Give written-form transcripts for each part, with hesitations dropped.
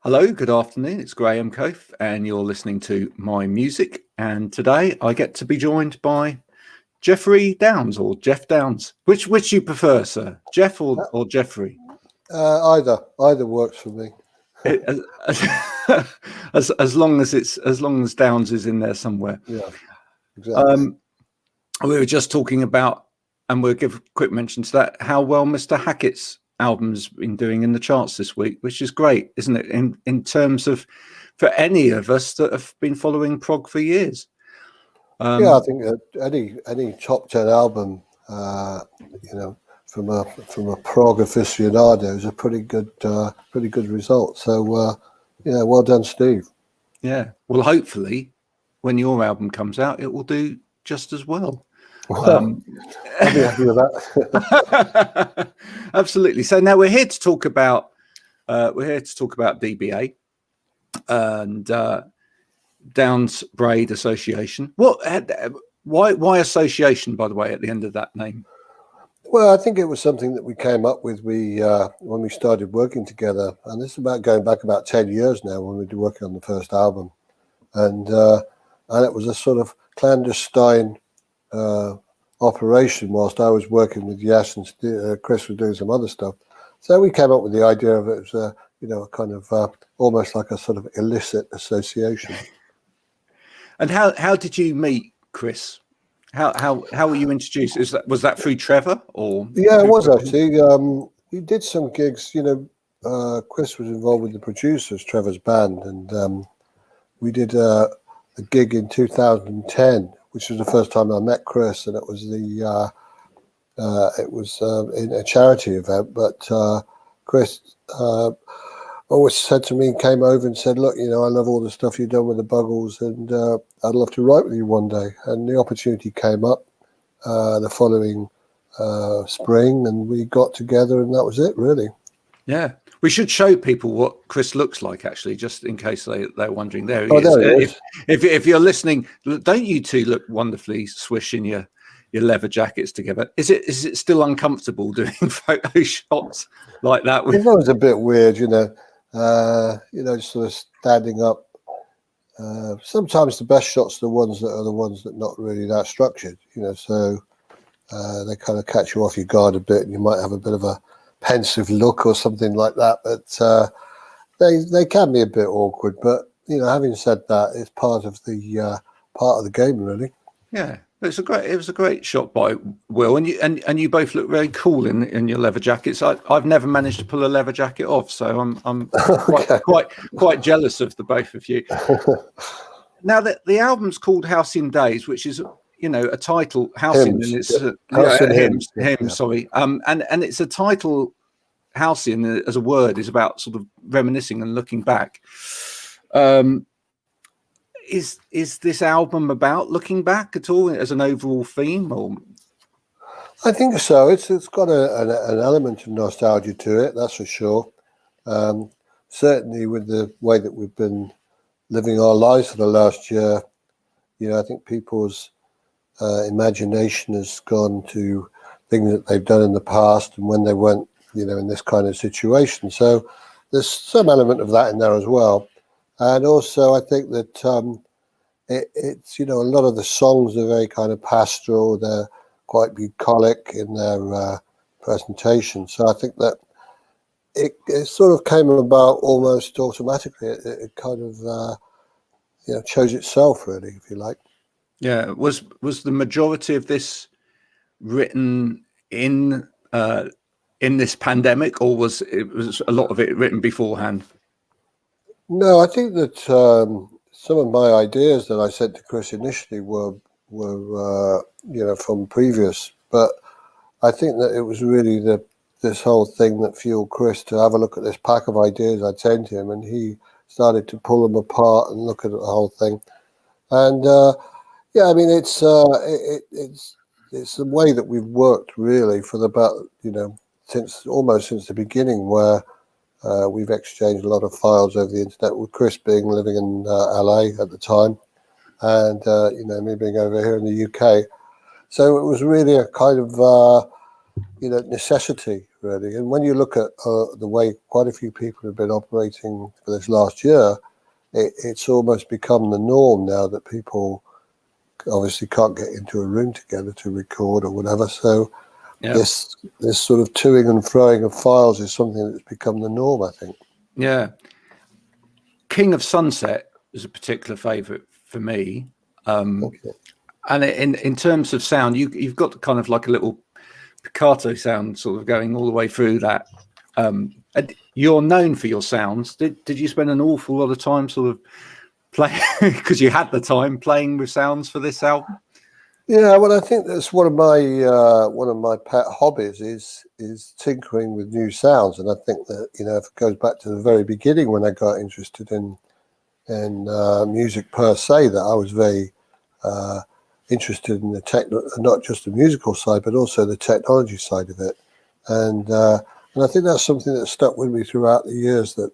Hello, good afternoon. It's Graham Coath, and you're listening to My Music. And today I get to be joined by Geoffrey Downes, or Geoff Downes. Which you prefer, sir? Geoff or Geoffrey? Either works for me. As long as Downes is in there somewhere. Yeah, exactly. We were just talking about, and we'll give a quick mention to that, how well Mr. Hackett's album's been doing in the charts this week, which is great, isn't it? In terms of, for any of us that have been following prog for years. I think that any top 10 album, from a prog aficionado is a pretty good result. So well done, Steve. Yeah, well, hopefully, when your album comes out, it will do just as well. I'll be happy with that. Absolutely. So now we're here to talk about DBA and Downes Braid Association. Why association, by the way, at the end of that name? Well, I think it was something that we came up with when we started working together, and this is going back about 10 years now when we were working on the first album, and it was a sort of clandestine operation whilst I was working with Yes and Chris was doing some other stuff. So we came up with the idea of it as a kind of almost like a sort of illicit association. And how did you meet Chris? How were you introduced? Was that through Trevor or? Yeah, it was actually. We did some gigs. Chris was involved with the producers, Trevor's band, and we did a gig in 2010. Which was the first time I met Chris, and it was in a charity event. But Chris always said to me, came over and said, "Look, I love all the stuff you've done with the Buggles, and I'd love to write with you one day." And the opportunity came up the following spring, and we got together, and that was it, really. Yeah. We should show people what Chris looks like, actually, just in case they're wondering. There he is. If you're listening, don't you two look wonderfully swish in your leather jackets together? Is it still uncomfortable doing photo shots like that? It was a bit weird, just sort of standing up. Sometimes the best shots are the ones that not really that structured, so they kind of catch you off your guard a bit, and you might have a bit of a pensive look or something like that, but they can be a bit awkward. But having said that, it's part of the game, really. Yeah, it was a great shot by Will, and you both look very cool in your leather jackets. I've never managed to pull a leather jacket off, so I'm quite jealous of the both of you. Now that the album's called Halcyon Days, which is a title, Halcyon, and it's hymns. Sorry, and it's a title. Halcyon as a word is about sort of reminiscing and looking back. Is this album about looking back at all as an overall theme? Or I think so. It's got an element of nostalgia to it, that's for sure. Certainly with the way that we've been living our lives for the last year, I think people's imagination has gone to things that they've done in the past and when they weren't, in this kind of situation. So there's some element of that in there as well. And also I think that it's, a lot of the songs are very kind of pastoral. They're quite bucolic in their presentation. So I think that it sort of came about almost automatically. It kind of, chose itself, really, if you like. Yeah. Was the majority of this written in this pandemic, or was a lot of it written beforehand? No, I think that some of my ideas that I sent to Chris initially were from previous, but I think that it was really this whole thing that fueled Chris to have a look at this pack of ideas I'd sent him, and he started to pull them apart and look at the whole thing. And it's the way that we've worked really for since the beginning, where we've exchanged a lot of files over the internet, with Chris living in LA at the time, and me being over here in the UK. So it was really a kind of necessity, really. And when you look at the way quite a few people have been operating for this last year, it's almost become the norm now that people obviously can't get into a room together to record or whatever. So this sort of toing and froing of files is something that's become the norm, I think. Yeah. King of Sunset is a particular favourite for me. Okay. And in terms of sound, you've got kind of like a little piccato sound sort of going all the way through that. You're known for your sounds. Did you spend an awful lot of time sort of playing because you had the time playing with sounds for this album? Yeah, well, I think that's one of my pet hobbies is tinkering with new sounds, and I think that if it goes back to the very beginning when I got interested in music per se, that I was very interested in not just the musical side, but also the technology side of it, and I think that's something that stuck with me throughout the years. That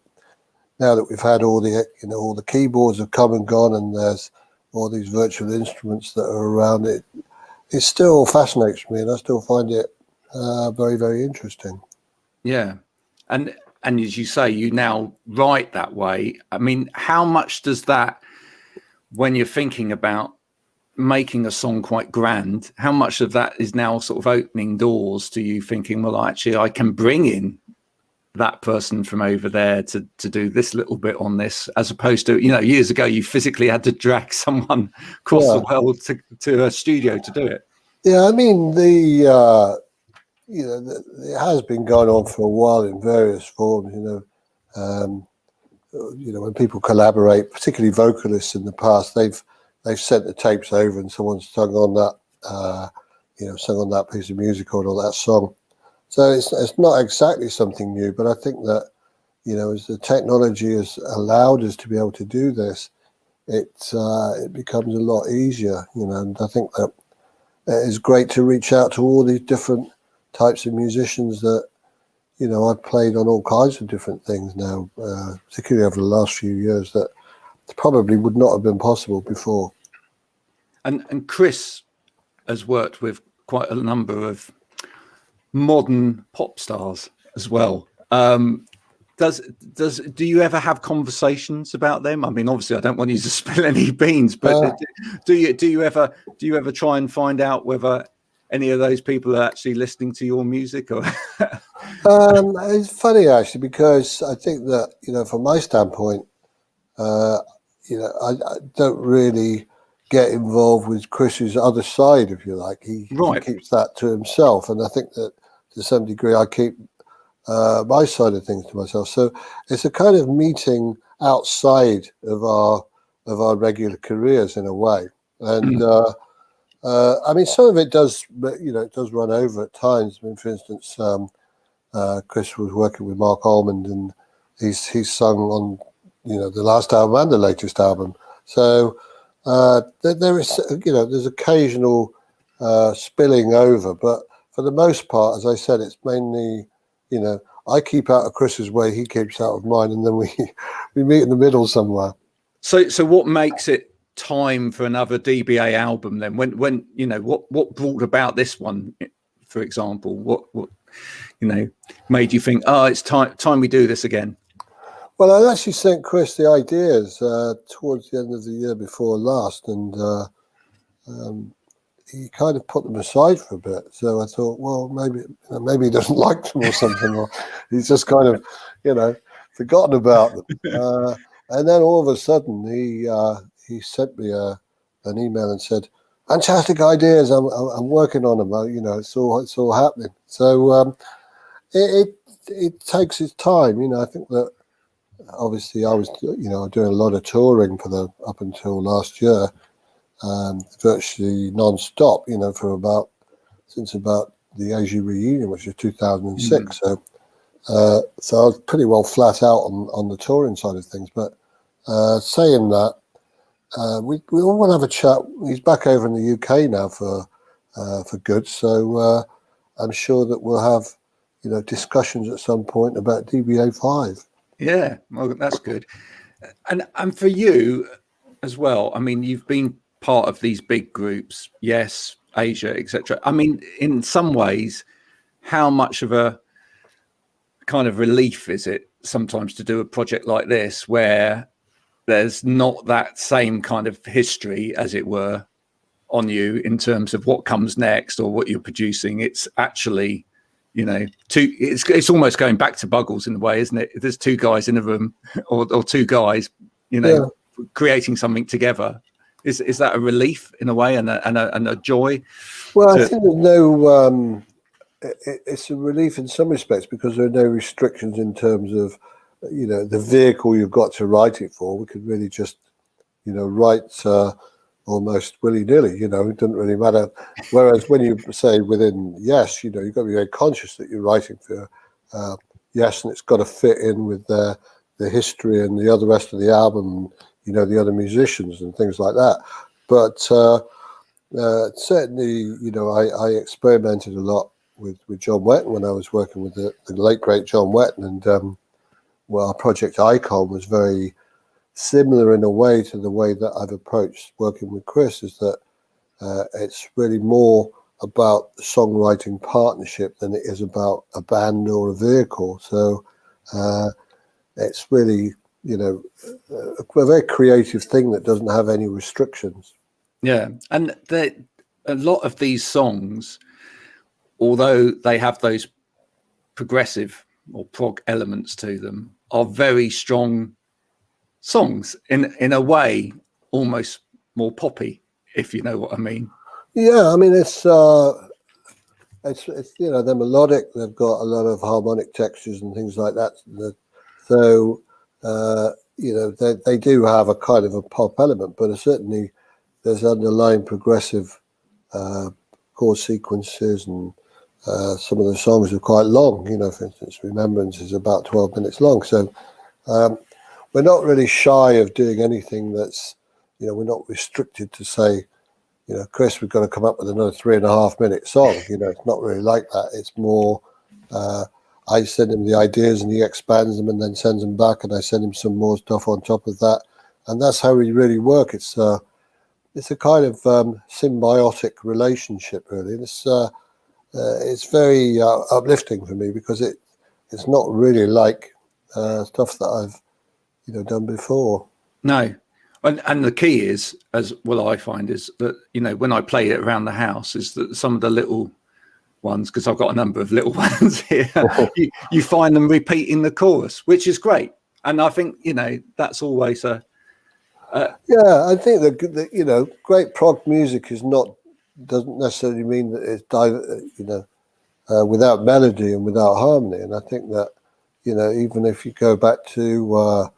now that we've had all the keyboards have come and gone, and there's all these virtual instruments that are around, it still fascinates me, and I still find it very, very interesting. Yeah, and as you say, you now write that way. I mean, how much does that, when you're thinking about making a song quite grand, how much of that is now sort of opening doors to you thinking, well, actually, I can bring in that person from over there to do this little bit on this, as opposed to, years ago, you physically had to drag someone across the world to a studio to do it. Yeah, I mean, it has been going on for a while in various forms, when people collaborate, particularly vocalists in the past, they've sent the tapes over and someone's sung on that piece of music or that song. So it's not exactly something new, but I think that, as the technology has allowed us to be able to do this, it becomes a lot easier, and I think that it's great to reach out to all these different types of musicians that, I've played on all kinds of different things now, particularly over the last few years, that probably would not have been possible before. And Chris has worked with quite a number of modern pop stars as well. Do you ever have conversations about them? I mean, obviously, I don't want you to spill any beans, but do you ever try and find out whether any of those people are actually listening to your music? Or it's funny actually, because I think that from my standpoint, I don't really get involved with Chris's other side, if you like. He keeps that to himself, and I think that to some degree I keep my side of things to myself. So it's a kind of meeting outside of our regular careers in a way, and I mean, some of it does, it does run over at times. I mean, for instance, Chris was working with Mark Almond, and he's sung on the last album and the latest album. So there is there's occasional spilling over, but for the most part, as I said, it's mainly I keep out of Chris's way, he keeps out of mine, and then we meet in the middle somewhere. So what makes it time for another DBA album then? When what brought about this one, for example? What made you think, it's time we do this again? Well, I actually sent Chris the ideas towards the end of the year before last, and he kind of put them aside for a bit. So I thought, well, maybe he doesn't like them or something, or he's just kind of, forgotten about them. And then all of a sudden, he sent me an email and said, "Fantastic ideas! I'm working on them. It's all happening." So it takes its time. I think that obviously I was doing a lot of touring up until last year, virtually non-stop. Since about the AG reunion, which was 2006. So I was pretty well flat out on the touring side of things. But saying that, we all want to have a chat. He's back over in the UK now for good, so I'm sure that we'll have discussions at some point about DBA 5. Yeah, well, that's good. And for you as well, I mean, you've been part of these big groups, yes, Asia, etc. I mean, in some ways, how much of a kind of relief, is it, sometimes to do a project like this where there's not that same kind of history, as it were, on you in terms of what comes next or what you're producing? It's actually, it's almost going back to Buggles in a way, isn't it? There's two guys in a room or two guys, creating something together. Is that a relief in a way and a joy? Well, I think there's no. It's a relief in some respects because there are no restrictions in terms of, the vehicle you've got to write it for. We could really just, write almost willy-nilly. It doesn't really matter. Whereas when you say within Yes, you've got to be very conscious that you're writing for Yes, and it's got to fit in with the history and the rest of the album, the other musicians and things like that. But certainly, I experimented a lot with John Wetton when I was working with the late great John Wetton, and our project Icon was very similar in a way to the way that I've approached working with Chris. Is that it's really more about the songwriting partnership than it is about a band or a vehicle. So it's really a very creative thing that doesn't have any restrictions. Yeah, and a lot of these songs, although they have those progressive or prog elements to them, are very strong songs in a way, almost more poppy, if you know what I mean. Yeah, I mean it's they're melodic. They've got a lot of harmonic textures and things like that. So they do have a kind of a pop element, but certainly there's underlying progressive chord sequences, and some of the songs are quite long. For instance, Remembrance is about 12 minutes long. So we're not really shy of doing anything that's, we're not restricted to say, Chris, we've got to come up with another 3.5 minute song. It's not really like that. It's more, I send him the ideas and he expands them and then sends them back, and I send him some more stuff on top of that. And that's how we really work. It's a kind of symbiotic relationship, really. It's very uplifting for me because it's not really like stuff that I've done before. No, and the key is, as well, I find is that when I play it around the house, is that some of the little ones, because I've got a number of little ones here, you find them repeating the chorus, which is great. And I think that's always a yeah. I think that great prog music doesn't necessarily mean that it's without melody and without harmony. And I think that even if you go back to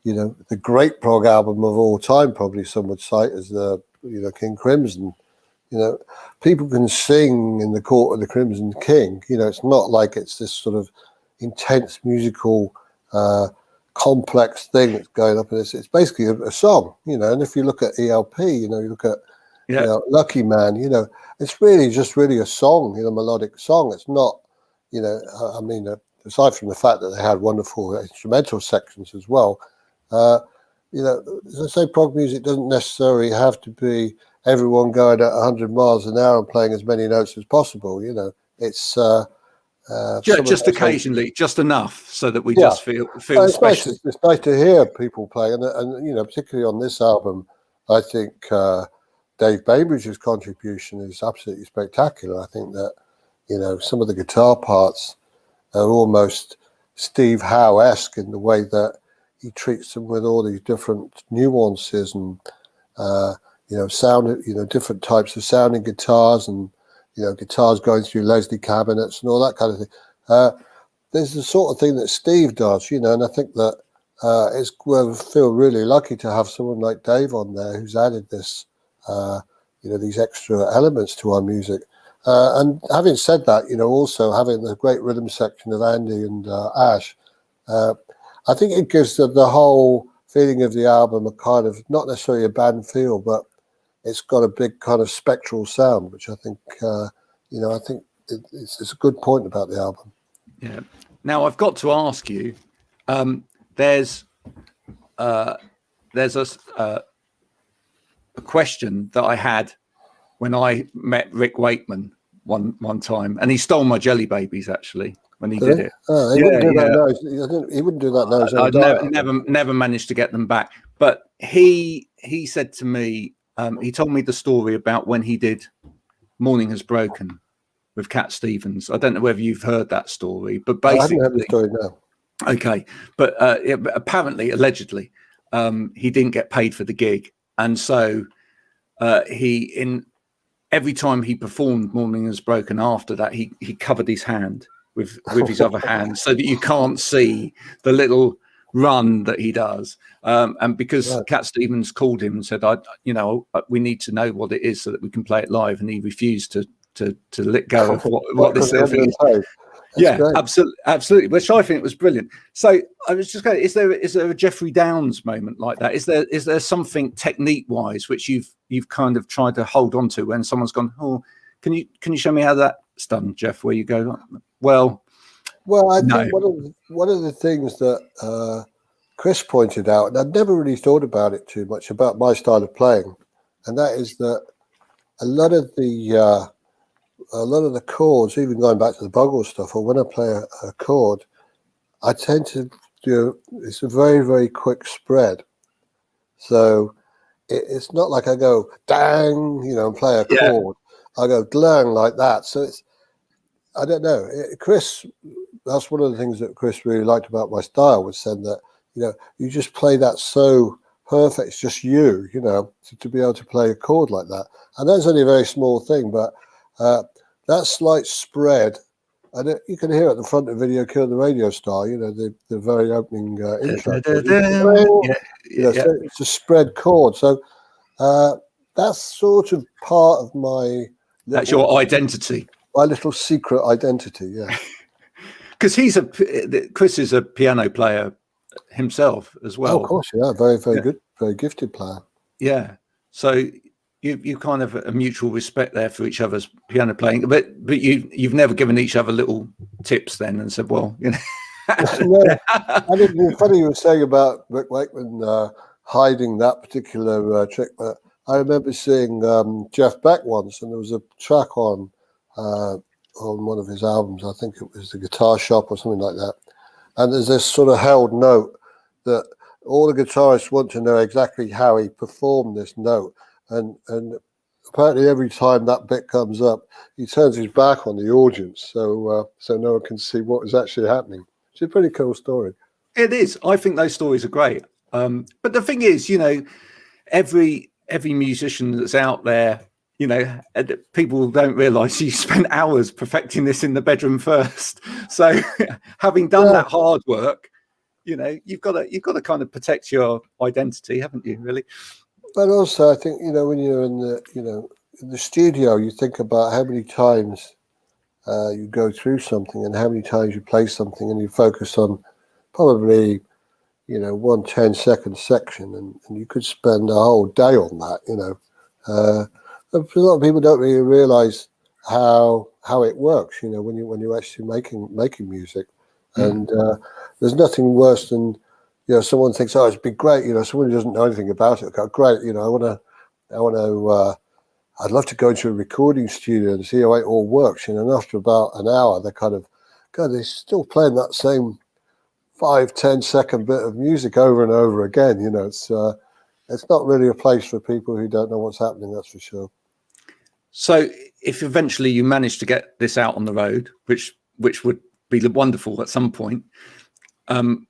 the great prog album of all time, probably some would cite as King Crimson. People can sing in the Court of the Crimson King. It's not like it's this sort of intense musical complex thing that's going up, and it's basically a song. And if you look at ELP, you look at Lucky Man, it's really a song, melodic song. It's not, I mean, aside from the fact that they had wonderful instrumental sections as well, as I say, prog music doesn't necessarily have to be everyone going at 100 miles an hour and playing as many notes as possible. It's just occasionally, just enough so that we just feel special. It's nice to hear people play, and particularly on this album, I think Dave Bainbridge's contribution is absolutely spectacular. I think that some of the guitar parts are almost Steve Howe-esque in the way that he treats them with all these different nuances and sound, different types of sounding guitars, and guitars going through Leslie cabinets and all that kind of thing. There's the sort of thing that Steve does, and I think that we feel really lucky to have someone like Dave on there who's added this, these extra elements to our music. And having said that, also having the great rhythm section of Andy and Ash, I think it gives the whole feeling of the album a kind of, not necessarily a band feel, but it's got a big kind of spectral sound, which I think, I think it's a good point about the album. Yeah. Now I've got to ask you, there's a question that I had when I met Rick Wakeman one time, and he stole my Jelly Babies actually. when he did it. Oh, he wouldn't do that now. He wouldn't do that now. I'd never managed to get them back. But he said to me, he told me the story about when he did Morning Has Broken with Cat Stevens. I don't know whether you've heard that story, but basically, I haven't heard the story now. Okay, but apparently, allegedly, he didn't get paid for the gig, and so every time he performed Morning Has Broken after that, he covered his hand with his other hand so that you can't see the little run that he does. And because Cat Stevens called him and said, we need to know what it is so that we can play it live, and he refused to let go of what this is. Yeah, absolutely. Which I think was brilliant. So I was just going, is there a Geoffrey Downes moment like that? Is there something technique wise which you've kind of tried to hold on to when someone's gone, oh, can you show me how that's done, Geoff? Where you go, well, I think one of the things that Chris pointed out, and I'd never really thought about it too much about my style of playing, and that is that a lot of the chords, even going back to the Buggles stuff, or when I play a chord, I tend to do it's a very, very quick spread. So it's not like I go dang, and play a chord. I go glang like that. So I don't know. Chris, that's one of the things that Chris really liked about my style, was saying that, you just play that so perfect. It's just you, to be able to play a chord like that. And that's only a very small thing, but that slight spread, and you can hear at the front of the video, Kill the Radio Star, the very opening intro. So it's a spread chord. So that's sort of part of my... That's your identity. My little secret identity, yeah. Because Chris is a piano player himself as well. Oh, of course, yeah. Very, very good, very gifted player. Yeah. So you kind of a mutual respect there for each other's piano playing, but you've never given each other little tips then and said, well, No, I think it's funny you were saying about Rick Wakeman hiding that particular trick, but I remember seeing Jeff Beck once, and there was a track on one of his albums. I think it was The Guitar Shop or something like that. And there's this sort of held note that all the guitarists want to know exactly how he performed this note. And apparently every time that bit comes up, he turns his back on the audience, so no one can see what is actually happening. It's a pretty cool story. It is. I think those stories are great. But the thing is, every musician that's out there, people don't realise you spent hours perfecting this in the bedroom first. So having done that hard work, you've got to kind of protect your identity, haven't you? Really. But also, I think when you're in the studio, you think about how many times you go through something and how many times you play something, and you focus on probably 1 10-second section, and you could spend a whole day on that. A lot of people don't really realise how it works. When you're actually making music, and there's nothing worse than someone thinks, oh, it'd be great. Someone who doesn't know anything about it. Great. I'd love to go into a recording studio and see how it all works. And after about an hour, they're kind of, God, they're still playing that same 5-10 second bit of music over and over again. It's not really a place for people who don't know what's happening. That's for sure. So if eventually you manage to get this out on the road, which would be wonderful at some point,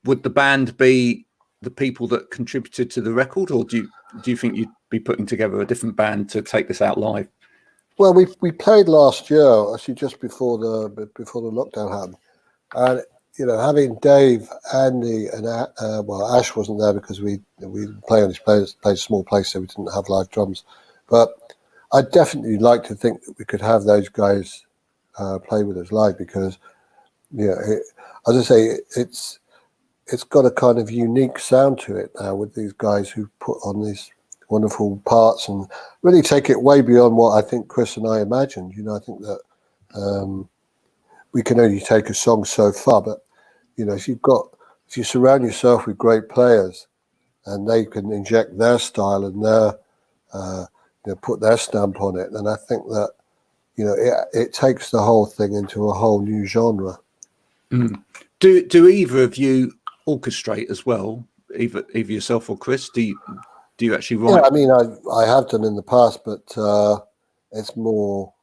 would the band be the people that contributed to the record, or do you think you'd be putting together a different band to take this out live? Well, we played last year, actually just before the lockdown happened, and having Dave, Andy, and Ash wasn't there because we played a small place, so we didn't have live drums. But I'd definitely like to think that we could have those guys play with us live, because as I say, it's got a kind of unique sound to it now, with these guys who put on these wonderful parts and really take it way beyond what I think Chris and I imagined. I think that we can only take a song so far, but if you surround yourself with great players and they can inject their style and their put their stamp on it, then I think that it takes the whole thing into a whole new genre. Mm. Do either of you orchestrate as well? Either yourself or Chris? Do you actually write? Yeah, I mean, I have done in the past, but it's more,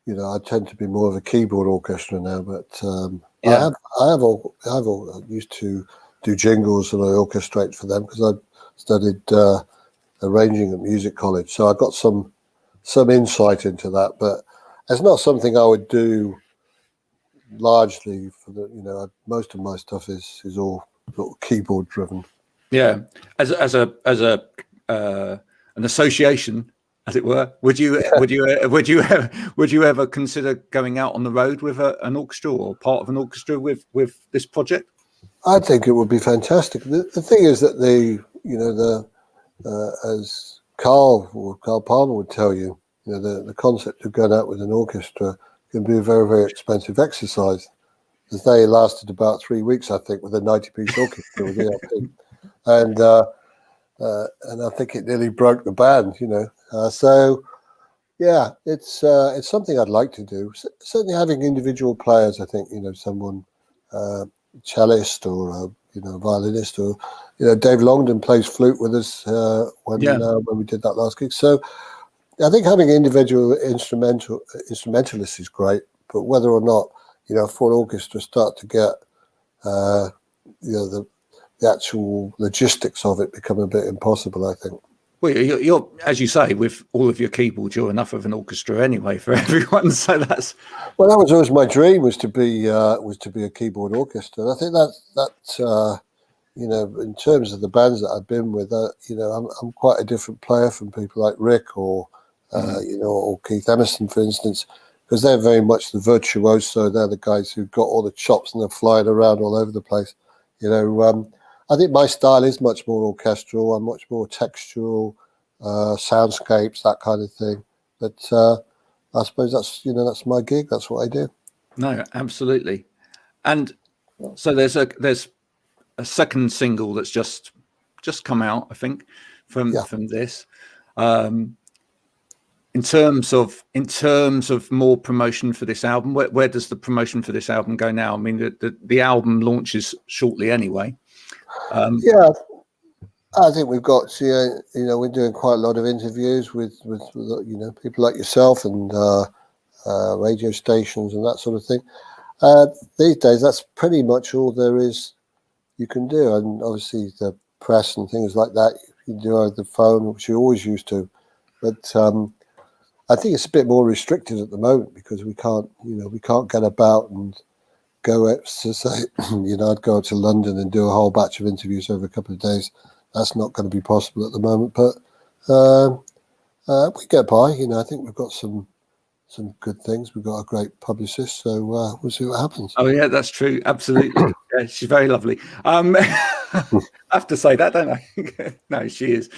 I tend to be more of a keyboard orchestra now. But Yeah. I used to do jingles and I orchestrate for them because I studied arranging at music college, so I got some insight into that. But it's not something I would do largely for the. Most of my stuff is all sort of keyboard driven. Yeah, as a an association, as it were, would you ever consider going out on the road with an orchestra or part of an orchestra with this project? I think it would be fantastic. The thing is that as Carl Palmer would tell you, the concept of going out with an orchestra can be a very, very expensive exercise. As they lasted about 3 weeks, I think, with a 90-piece orchestra with ELP. And I think it nearly broke the band, So, yeah, it's something I'd like to do. Certainly, having individual players, I think, someone cellist or a violinist, or Dave Longdon plays flute with us when we did that last gig. So, I think having individual instrumentalists is great, but whether or not for an orchestra start to get the actual logistics of it become a bit impossible, I think. Well, you're as you say, with all of your keyboards, you're enough of an orchestra anyway for everyone. So that's that was always my dream, was to be a keyboard orchestra. And I think that in terms of the bands that I've been with, I'm quite a different player from people like Rick or or Keith Emerson, for instance, because they're very much the virtuoso. They're the guys who've got all the chops and they're flying around all over the place. I think my style is much more orchestral. I'm much more textural, soundscapes, that kind of thing. But I suppose that's my gig. That's what I do. No, absolutely. And so there's a second single that's just come out, I think, from this. In terms of more promotion for this album, where does the promotion for this album go now? I mean, the album launches shortly anyway. I think we've got we're doing quite a lot of interviews with people like yourself and radio stations and that sort of thing. These days, that's pretty much all there is you can do, and obviously the press and things like that you can do over the phone, which you always used to. But I think it's a bit more restricted at the moment because we can't get about and go out to say, I'd go to London and do a whole batch of interviews over a couple of days. That's not going to be possible at the moment, but we get by. I think we've got some good things. We've got a great publicist, so we'll see what happens. Oh yeah, that's true. Absolutely. Yeah, she's very lovely. I have to say that, don't I? No, she is.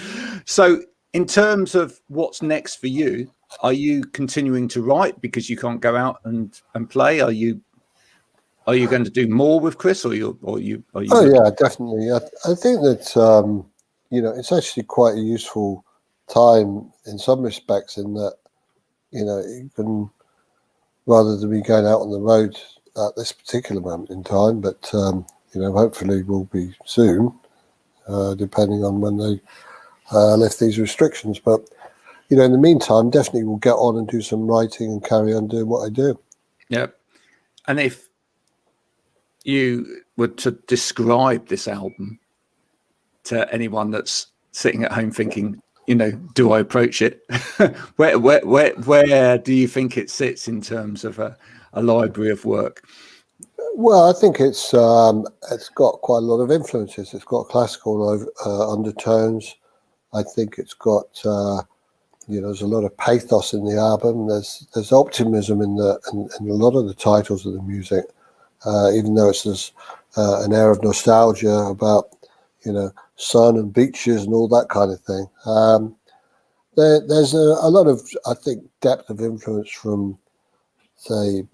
So in terms of what's next for you, are you continuing to write because you can't go out and play? Are you going to do more with Chris, or you? Oh yeah, definitely. I think that it's actually quite a useful time in some respects, in that you can, rather than be going out on the road at this particular moment in time, but hopefully will be soon, depending on when they lift these restrictions. But in the meantime, definitely we'll get on and do some writing and carry on doing what I do. Yeah, and if you were to describe this album to anyone that's sitting at home thinking, do I approach it? where do you think it sits in terms of a library of work? Well, I think it's got quite a lot of influences. It's got classical undertones. I think it's got there's a lot of pathos in the album. There's optimism in a lot of the titles of the music, even though there's an air of nostalgia about sun and beaches and all that kind of thing. There's a lot of, I think, depth of influence from, say,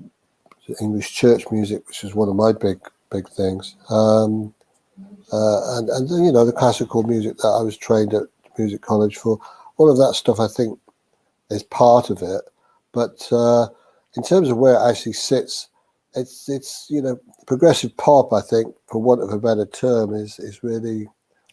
English church music, which is one of my big things, and the classical music that I was trained at music college for. All of that stuff, I think, is part of it. But in terms of where it actually sits it's progressive pop. I think, for want of a better term, is really.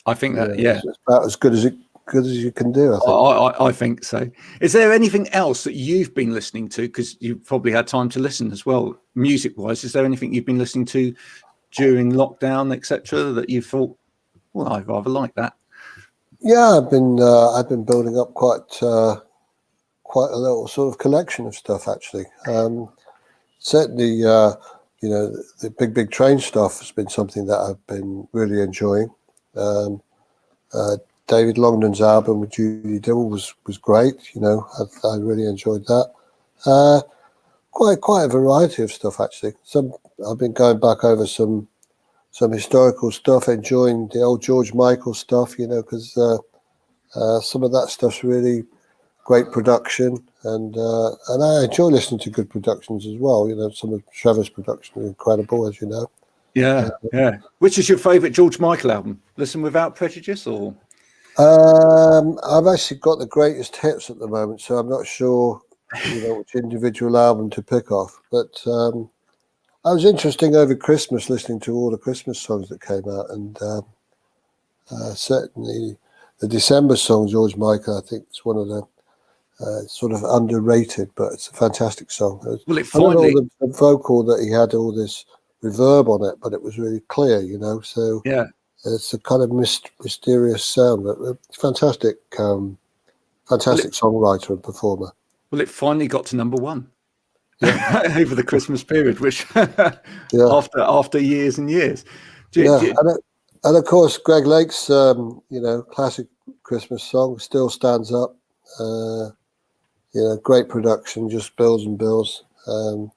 I think that it's about as good as you can do. I think. I think so. Is there anything else that you've been listening to? Because you've probably had time to listen as well, music-wise. Is there anything you've been listening to during lockdown, etc., that you thought, well, I rather like that? Yeah, I've been building up quite a little sort of collection of stuff actually. Certainly, the big train stuff has been something that I've been really enjoying. David Longdon's album with Judy Dibble was great. I really enjoyed that. Quite a variety of stuff actually. I've been going back over some historical stuff, enjoying the old George Michael stuff. Because some of that stuff's really great production, and I enjoy listening to good productions as well. Some of Trevor's production are incredible, as you know. Yeah. Which is your favourite George Michael album? Listen Without Prejudice, or? I've actually got the greatest hits at the moment, so I'm not sure, which individual album to pick off. But I was interesting over Christmas listening to all the Christmas songs that came out, and certainly the December song, George Michael, I think is one of the sort of underrated, but it's a fantastic song. Well, I don't know the vocal that he had all this reverb on it, but it was really clear, So yeah, it's a kind of mysterious sound, but fantastic songwriter and performer. Well, it finally got to number one over the Christmas period, which after years and years. And of course, Greg Lake's classic Christmas song still stands up. Great production, just bills and bills. I'm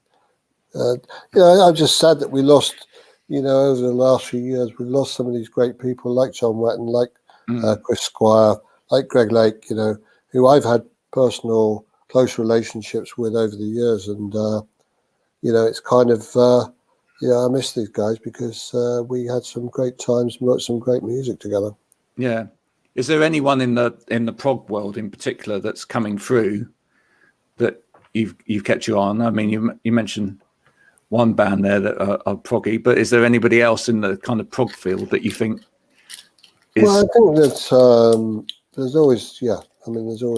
just sad that we lost, over the last few years, we've lost some of these great people like John Wetton, like Chris Squire, like Greg Lake, who I've had personal close relationships with over the years. And, it's kind of, I miss these guys because we had some great times and wrote some great music together. Yeah. Is there anyone in the prog world in particular that's coming through that you've kept your eye on? I mean, you mentioned one band there that are proggy, but is there anybody else in the kind of prog field that you think is? Well, I think that there's always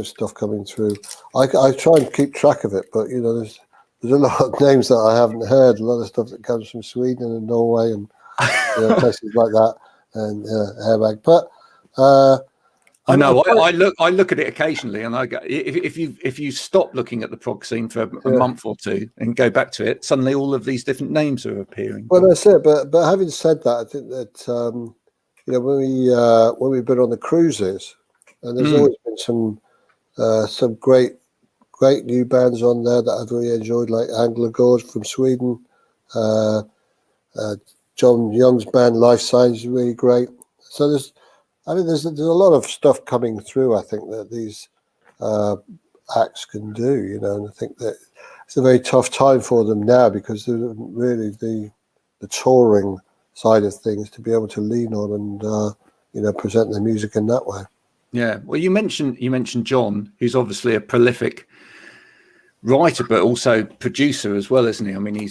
stuff coming through. I try and keep track of it, but there's a lot of names that I haven't heard. A lot of stuff that comes from Sweden and Norway and places like that, and Airbag. But I know. I look at it occasionally, and I go, if you stop looking at the prog scene for a month or two and go back to it, suddenly all of these different names are appearing. Well, that's it. But having said that, I think that when we've been on the cruises, and there's always been some great new bands on there that I've really enjoyed, like Angler Gorge from Sweden. John Young's band Life Signs is really great. So there's a lot of stuff coming through. I think that these acts can do, and I think that it's a very tough time for them now because they're really the touring side of things to be able to lean on and present their music in that way. Yeah. Well, you mentioned John, who's obviously a prolific writer, but also producer as well, isn't he? I mean,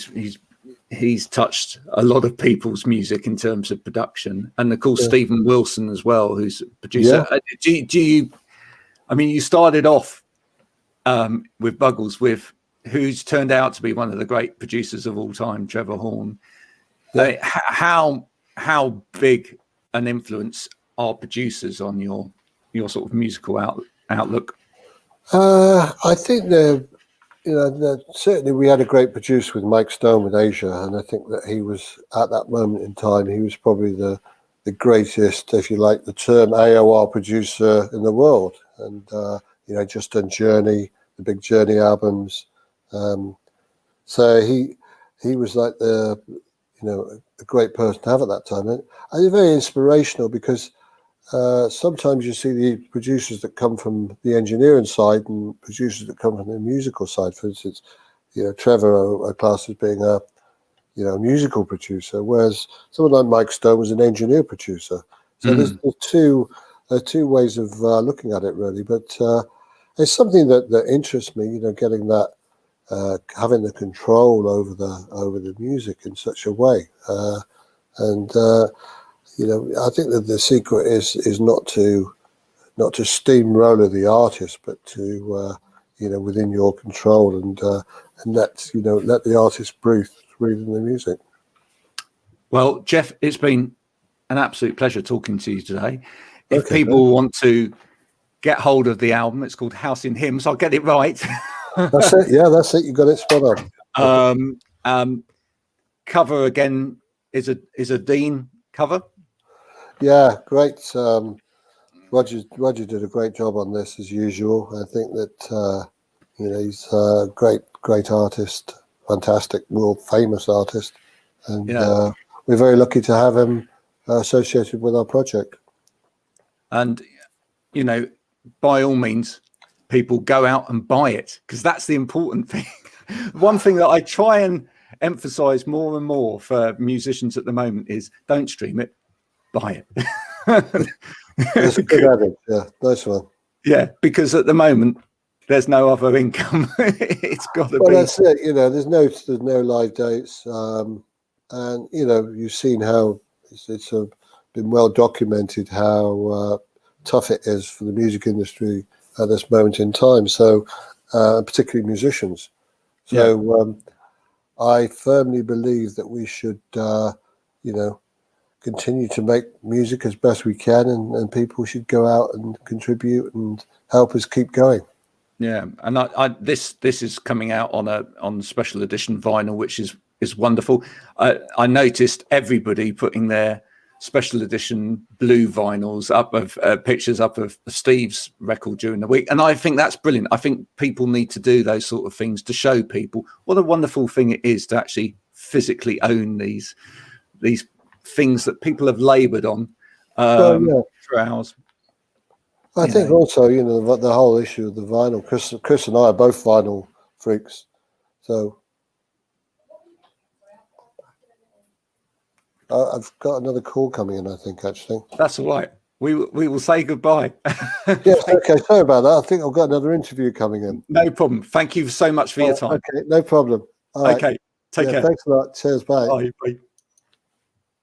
he's touched a lot of people's music in terms of production, and of course Stephen Wilson as well, who's a producer. You started off with Buggles, with who's turned out to be one of the great producers of all time, Trevor Horn. How big an influence are producers on your sort of musical outlook? I think certainly we had a great producer with Mike Stone with Asia, and I think that he was, at that moment in time, he was probably the greatest, if you like the term, AOR producer in the world. And just done Journey, the big Journey albums. So he was like a great person to have at that time. And I think very inspirational because sometimes you see the producers that come from the engineering side and producers that come from the musical side. For instance, Trevor, a class as being a musical producer, whereas someone like Mike Stone was an engineer producer. So there's two ways of looking at it really. But it's something that interests me, getting that having the control over the music in such a way. And I think that the secret is not to steamroller the artist, but to within your control, and let the artist breathe in the music. Well, Geoff, it's been an absolute pleasure talking to you today. If people want to get hold of the album, it's called House in Hymns. I'll get it right. That's it. Yeah, that's it. You got it spot on. Cover again is a Dean cover. Yeah, great. Roger did a great job on this as usual. I think that he's a great artist, fantastic, world famous artist, and we're very lucky to have him associated with our project. And by all means, people go out and buy it, because that's the important thing. One thing that I try and emphasize more and more for musicians at the moment is don't stream it, buy it. That's a good adage. Yeah, nice one. Yeah, because at the moment there's no other income. It's got to be. Well, that's it. There's no live dates, and you've seen how it's been well documented how tough it is for the music industry at this moment in time. So, particularly musicians. So, I firmly believe that we should, continue to make music as best we can, and people should go out and contribute and help us keep going. Yeah, and this is coming out on special edition vinyl, which is wonderful. I noticed everybody putting their special edition blue vinyls up of pictures up of Steve's record during the week, and I think that's brilliant. I think people need to do those sort of things to show people what a wonderful thing it is to actually physically own these things that people have laboured on for hours. I think also, the whole issue of the vinyl. Chris and I are both vinyl freaks, so I've got another call coming in, I think, actually. That's all right. We will say goodbye. Yes, okay. Sorry about that. I think I've got another interview coming in. No problem. Thank you so much for your time. Okay, no problem. All right. Okay, take care. Thanks a lot. Cheers. Bye. Bye.